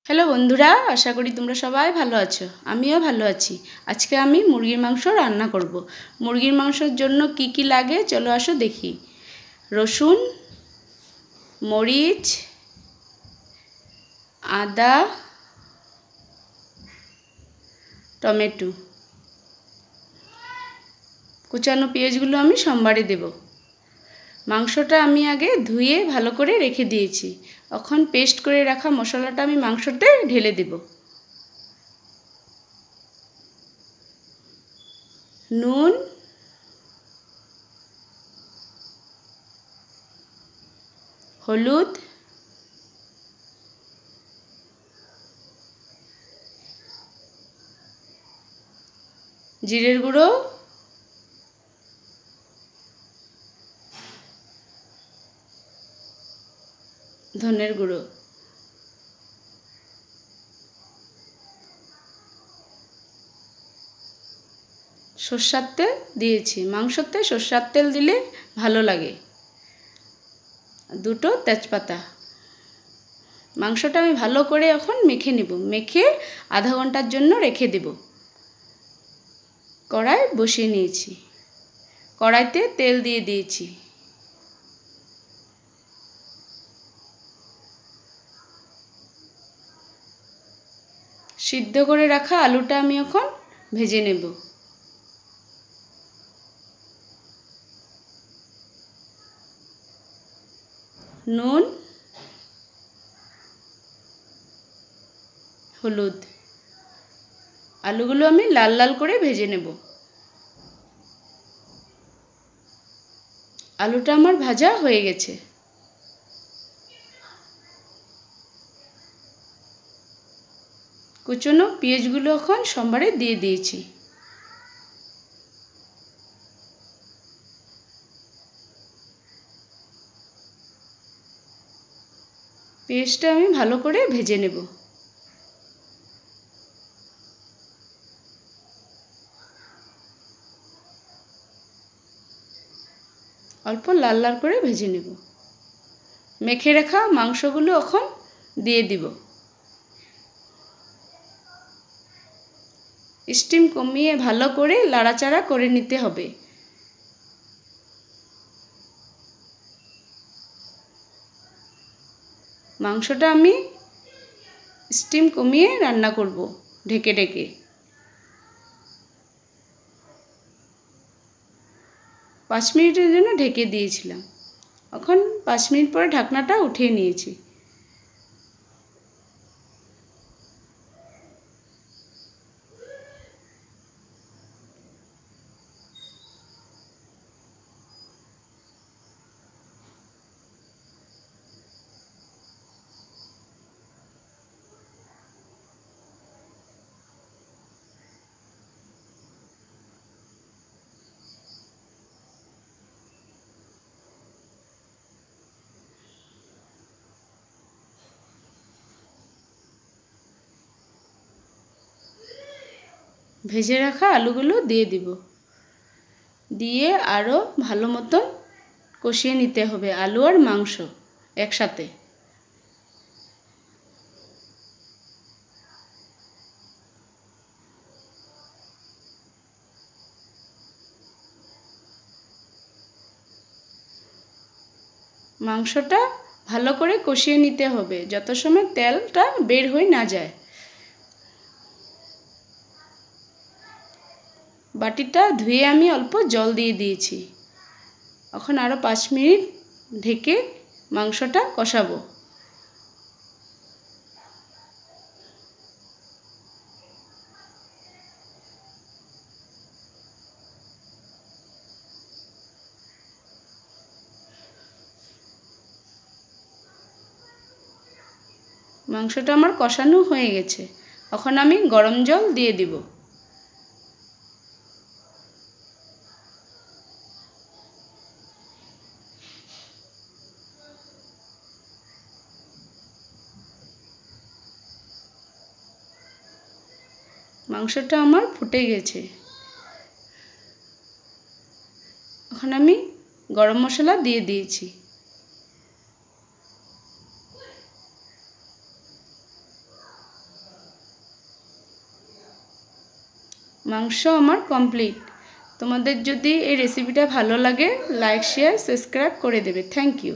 Hello বন্ধুরা, আশা করি তোমরা সবাই ভালো আছো। আমিও ভালো আছি। আজকে আমি মুরগির মাংস রান্না করব। মুরগির মাংসের জন্য কি কি লাগে চলো আসো দেখি। রসুন, মরিচ, আদা, টমেটো, কুচানো পেঁয়াজগুলো আমি সোমবারে দেব। মাংসটা আমি আগে ধুয়ে ভালো করে রেখে দিয়েছি। এখন পেস্ট করে রাখা মশলাটা আমি মাংসতে ঢেলে দেব। নুন, হলুদ, জিরের গুঁড়ো, ধনের গুঁড়ো, সর্ষের তেল দিয়েছি। মাংসতে সর্ষের তেল দিলে ভালো লাগে। দুটো তেজপাতা। মাংসটা আমি ভালো করে এখন মেখে নেব। মেখে আধা ঘন্টার জন্য রেখে দেব। কড়াই বসিয়ে নিয়েছি। কড়াইতে তেল দিয়ে দিয়েছি। সিদ্ধ করে রাখা আলুটা আমি এখন ভেজে নেব। নুন, হলুদ, আলুগুলো আমি লাল লাল করে ভেজে নেব। আলুটা আমার ভাজা হয়ে গেছে। কুচনো পেঁয়াজগুলো এখন সোমবারে দিয়ে দিয়েছি। পেঁয়াজটা আমি ভালো করে ভেজে নেব। অল্প লাল লাল করে ভেজে নেব। মেখে রাখা মাংসগুলো এখন দিয়ে দিব। স্টিম কমিয়ে ভালো করে নাড়াচাড়া করে নিতে হবে। মাংসটা আমি স্টিম কমিয়ে রান্না করব ঢেকে ঢেকে। 5 মিনিটের জন্য ঢেকে দিয়েছিলাম। এখন 5 মিনিট পরে ঢাকনাটা উঠিয়ে নিয়েছি। ভেজে রাখা আলুগুলো দিয়ে দিব। দিয়ে আরও ভালো মতন কষিয়ে নিতে হবে আলু আর মাংস একসাথে। মাংসটা ভালো করে কষিয়ে নিতে হবে যত সময় তেলটা বের হয়ে না যায়। বাটিটা ধুয়ে আমি অল্প জল দিয়ে দিয়েছি। এখন আরও 5 মিনিট ঢেকে মাংসটা কষাবো। মাংসটা আমার কষানো হয়ে গেছে। এখন আমি গরম জল দিয়ে দিব। মাংসটা আমার ফুটে গেছে। এখন আমি গরম মশলা দিয়ে দিয়েছি। মাংস আমার কমপ্লিট। তোমাদের যদি এই রেসিপিটা ভালো লাগে লাইক শেয়ার সাবস্ক্রাইব করে দেবে। Thank you.